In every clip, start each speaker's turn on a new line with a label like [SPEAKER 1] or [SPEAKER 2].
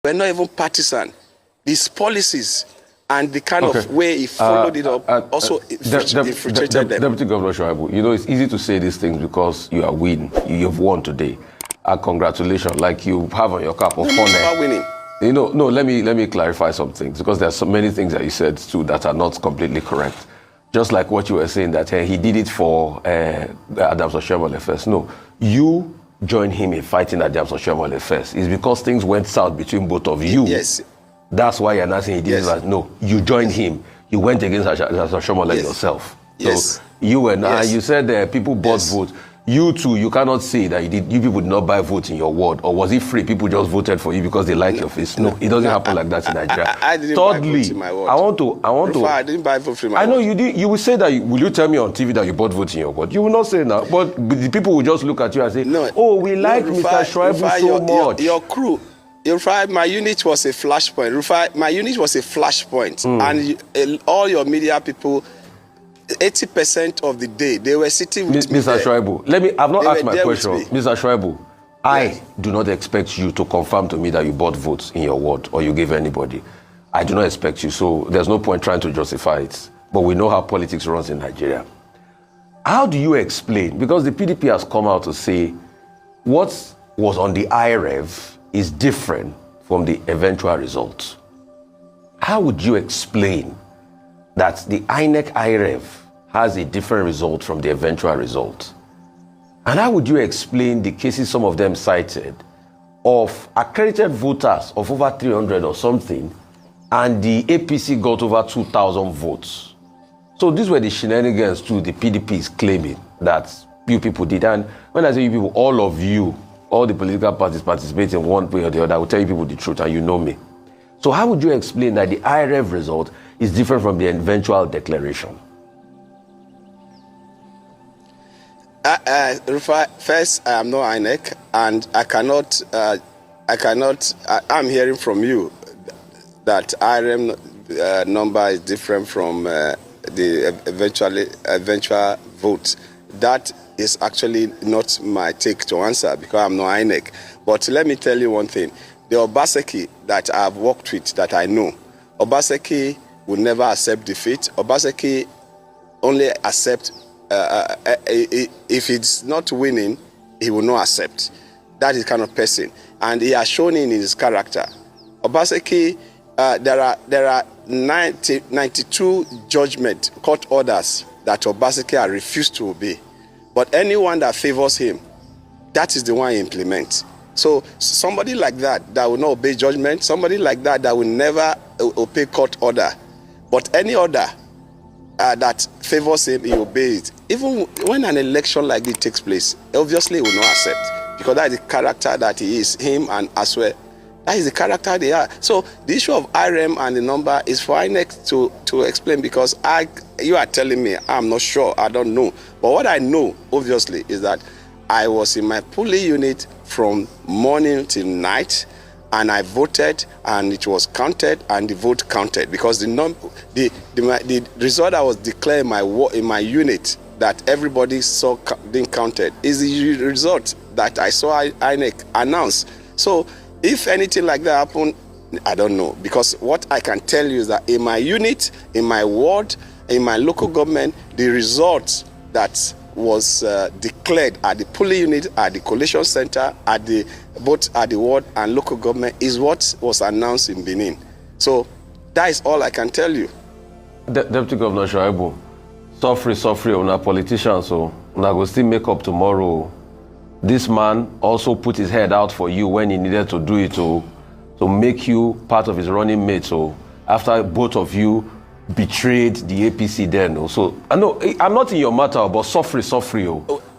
[SPEAKER 1] were not even partisan. His policies and the kind of way he followed it up also infiltrated them.
[SPEAKER 2] Deputy Governor Shaibu, you know, it's easy to say these things because you are winning. You've won today. Congratulations, like you have on your cap of honor.
[SPEAKER 1] Winning.
[SPEAKER 2] You know, no, let me clarify some things, because there's so many things that you said too that are not completely correct. Just like what you were saying, that he did it for Adams Oshiomhole first. No, you joined him in fighting Adams Oshiomhole first. It's because things went south between both of you.
[SPEAKER 1] Yes.
[SPEAKER 2] That's why you're not saying he did it. No, you joined him. You went against Adams Oshiomhole yourself.
[SPEAKER 1] Yes.
[SPEAKER 2] So you were you said people bought votes. You too, you cannot say that you people did not buy votes in your ward, or was it free? People just voted for you because they like your face. No, it doesn't happen like that in Nigeria.
[SPEAKER 1] I didn't buy votes in my ward. I didn't buy votes in my ward.
[SPEAKER 2] I know you did. You will say that. Will you tell me on TV that you bought votes in your ward? You will not say that. But the people will just look at you and say, "Oh, we like Mr. Shaibu so much."
[SPEAKER 1] Your crew. Rufai, my unit was a flashpoint. Rufai, my unit was a flashpoint, and all your media people. 80% of the day they were sitting with
[SPEAKER 2] Mr. Shaibu. I've not asked my question. Mr. Shaibu, I do not expect you to confirm to me that you bought votes in your ward or you gave anybody. I do not expect you, so there's no point trying to justify it. But we know how politics runs in Nigeria. How do you explain? Because the PDP has come out to say what was on the IReV is different from the eventual result. How would you explain that the INEC IReV has a different result from the eventual result? And how would you explain the cases some of them cited of accredited voters of over 300 or something, and the APC got over 2,000 votes? So these were the shenanigans too the PDP is claiming that you people did. And when I say you people, all of you, all the political parties participate in one way or the other, I will tell you people the truth, and you know me. So how would you explain that the IReV result is different from the eventual declaration?
[SPEAKER 1] Rufai, first, I am not INEC, and I'm hearing from you that IReV number is different from the eventual vote. That is actually not my take to answer, because I'm not INEC. But let me tell you one thing. The Obaseki that I've worked with, that I know, Obaseki will never accept defeat. Obaseki only accept if it's not winning, he will not accept. That is the kind of person, and he has shown in his character. Obaseki, there are 92 judgment court orders that Obaseki has refused to obey, but anyone that favors him, that is the one he implements. So somebody like that will not obey judgment, somebody like that will never obey court order. But any order that favors him, he obeys it. Even when an election like this takes place, obviously he will not accept, because that is the character that he is, him and as well. That is the character they are. So the issue of IReV and the number is for INEC to explain, because you are telling me, I'm not sure, I don't know. But what I know, obviously, is that I was in my polling unit from morning till night, and I voted, and it was counted, and the vote counted, because the result that was declared in my unit that everybody saw being counted is the result that I saw INEC announce. So if anything like that happened, I don't know, because what I can tell you is that in my unit, in my ward, in my local government, the result that was declared at the polling unit, at the collation center, both at the ward and local government, is what was announced in Benin. So that is all I can tell you.
[SPEAKER 2] Deputy Governor Shaibu, suffer on a politician, so una go still make up tomorrow. This man also put his head out for you when he needed to do it to make you part of his running mate. So after both of you betrayed the APC then. So I know I'm not in your matter, but suffer.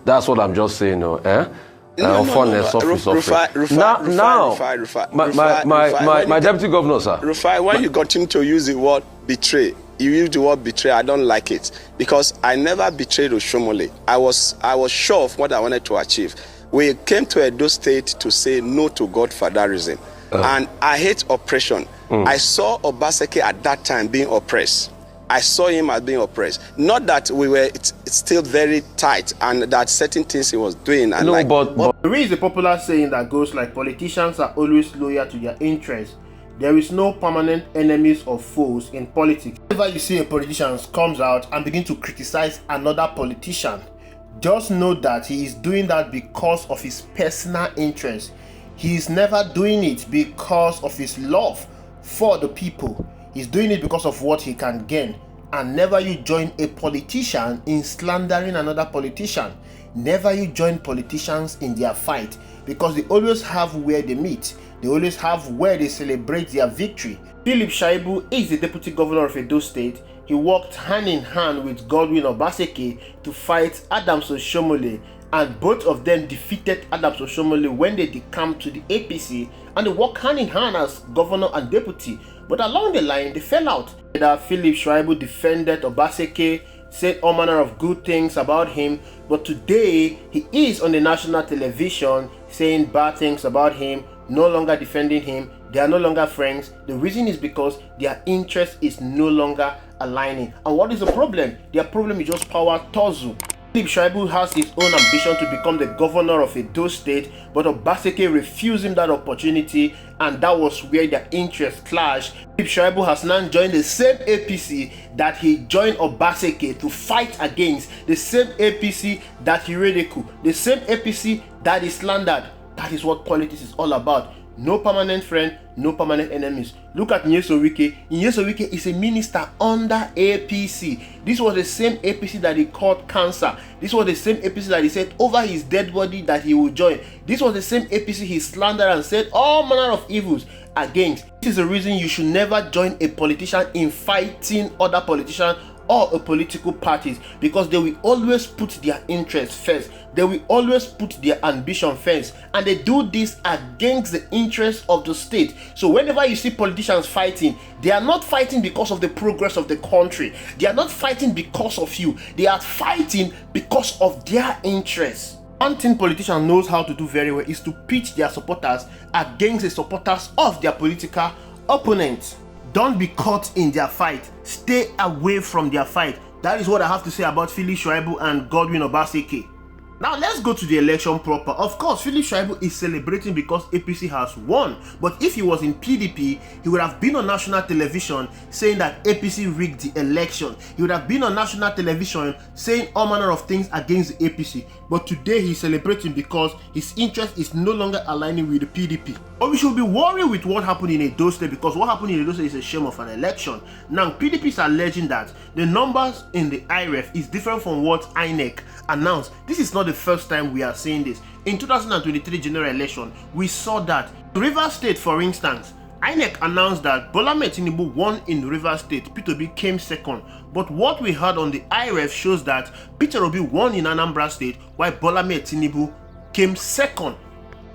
[SPEAKER 2] That's what I'm just saying. My deputy governor, sir.
[SPEAKER 1] Rufai, when you continue to use the word betray, you use the word betray, I don't like it, because I never betrayed Oshiomhole. I was sure of what I wanted to achieve. We came to Edo State to say no to godfatherism, and I hate oppression. I saw Obaseki at that time being oppressed, I saw him as being oppressed. Not that we were it's still very tight and that certain things he was doing. And
[SPEAKER 2] no, but
[SPEAKER 3] there is a popular saying that goes like, politicians are always loyal to their interests. There is no permanent enemies or foes in politics. Whenever you see a politician comes out and begin to criticize another politician, just know that he is doing that because of his personal interest. He is never doing it because of his love for the people. He's doing it because of what he can gain. And never you join a politician in slandering another politician. Never you join politicians in their fight, because they always have where they meet. They always have where they celebrate their victory. Philip Shaibu is the deputy governor of Edo State. He worked hand in hand with Godwin Obaseki to fight Adams Oshomole, and both of them defeated Adams Oshomole when they decamped to the APC, and they worked hand in hand as governor and deputy. But along the line, they fell out. Philip Shaibu defended Obaseki, said all manner of good things about him, but today he is on the national television saying bad things about him, no longer defending him. They are no longer friends. The reason is because their interest is no longer aligning. And what is the problem? Their problem is just power tussle. Philip Shaibu has his own ambition to become the governor of Edo State, but Obaseki refused him that opportunity, and that was where their interests clashed. Philip Shaibu has now joined the same APC that he joined Obaseki to fight against, the same APC that he ridiculed, the same APC that he slandered. That is what politics is all about. No permanent friend, no permanent enemies. Look at Nyesom Wike. Nyesom Wike is a minister under APC. This was the same APC that he called cancer. This was the same APC that he said over his dead body that he would join. This was the same APC he slandered and said all manner of evils against. This is the reason you should never join a politician in fighting other politicians or a political parties, because they will always put their interests first. They will always put their ambition first, and they do this against the interests of the state. So whenever you see politicians fighting, they are not fighting because of the progress of the country. They are not fighting because of you. They are fighting because of their interests. One thing politicians knows how to do very well is to pitch their supporters against the supporters of their political opponents. Don't be caught in their fight. Stay away from their fight. That is what I have to say about Philip Shaibu and Godwin Obaseki. Now let's go to the election proper. Of course, Philip Shaibu is celebrating because APC has won. But if he was in PDP, he would have been on national television saying that APC rigged the election. He would have been on national television saying all manner of things against the APC. But today he's celebrating because his interest is no longer aligning with the PDP. But we should be worried with what happened in Edo State, because what happened in Edo State is a shame of an election. Now, PDP is alleging that the numbers in the IReV is different from what INEC announced. This is not the first time we are seeing this. In 2023 general election, we saw that Rivers State, for instance, INEC announced that Bola Ahmed Tinubu won in Rivers State, Peter Obi came second. But what we heard on the IReV shows that Peter Obi won in Anambra State, while Bola Ahmed Tinubu came second.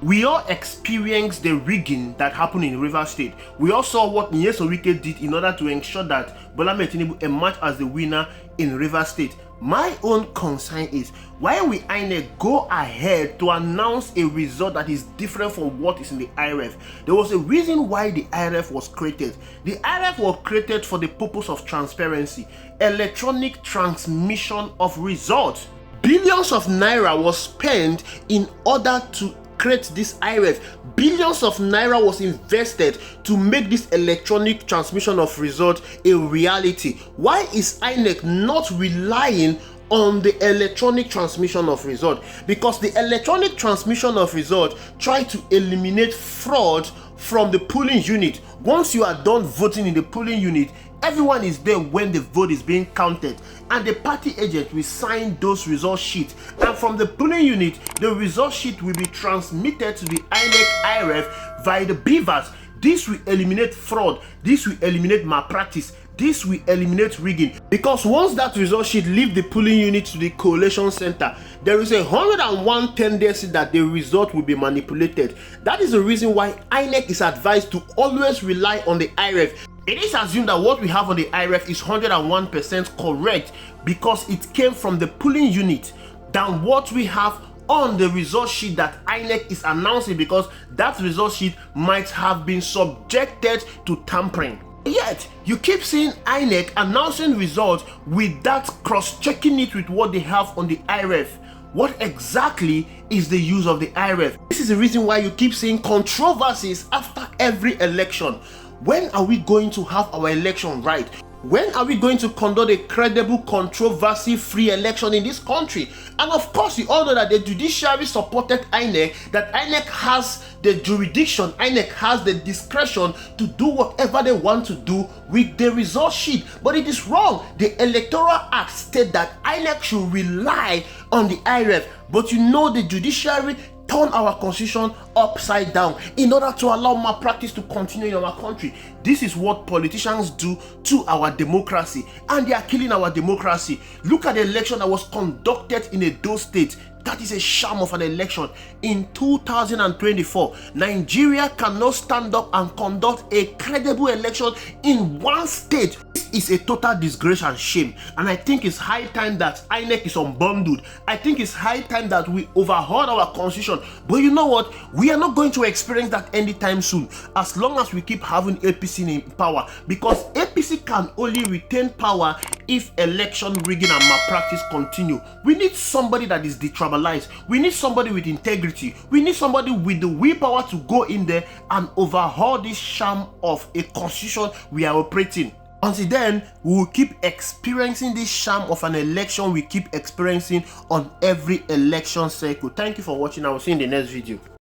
[SPEAKER 3] We all experienced the rigging that happened in Rivers State. We all saw what Nyesom Wike did in order to ensure that Bola Ahmed Tinubu emerged as the winner in Rivers State. My own concern is, why will INEC go ahead to announce a result that is different from what is in the IReV? There was a reason why the IReV was created. The IReV was created for the purpose of transparency, electronic transmission of results. Billions of naira was spent in order to create this IReV. Billions of naira was invested to make this electronic transmission of results a reality. Why is INEC not relying on the electronic transmission of result? Because the electronic transmission of result try to eliminate fraud from the polling unit. Once you are done voting in the polling unit, everyone is there when the vote is being counted, and the party agent will sign those result sheets, and from the polling unit the result sheet will be transmitted to the INEC IReV via the beavers. This will eliminate fraud, this will eliminate malpractice, this will eliminate rigging, because once that result sheet leave the polling unit to the collation center, there is 101 tendency that the result will be manipulated. That is the reason why INEC is advised to always rely on the IReV. It is assumed that what we have on the IReV is 101% correct because it came from the polling unit than what we have on the result sheet that INEC is announcing, because that result sheet might have been subjected to tampering. Yet, you keep seeing INEC announcing results without cross-checking it with what they have on the IReV. What exactly is the use of the IReV? This is the reason why you keep seeing controversies after every election. When are we going to have our election right? When are we going to conduct a credible, controversy-free election in this country? And of course, you all know that the judiciary supported INEC, that INEC has the jurisdiction, INEC has the discretion to do whatever they want to do with the result sheet. But it is wrong. The Electoral Act states that INEC should rely on the IReV. But you know the judiciary turn our constitution upside down in order to allow malpractice to continue in our country. This is what politicians do to our democracy, and they are killing our democracy. Look at the election that was conducted in Edo State. That is a sham of an election. In 2024, Nigeria cannot stand up and conduct a credible election in one state. This is a total disgrace and shame. And I think it's high time that INEC is unbundled. I think it's high time that we overhaul our constitution. But you know what? We are not going to experience that anytime soon, as long as we keep having APC in power. Because APC can only retain power if election rigging and malpractice continue. We need somebody that is detribalized. We need somebody with integrity. We need somebody with the willpower to go in there and overhaul this sham of a constitution we are operating. Until then, we will keep experiencing this sham of an election we keep experiencing on every election cycle. Thank you for watching. I will see you in the next video.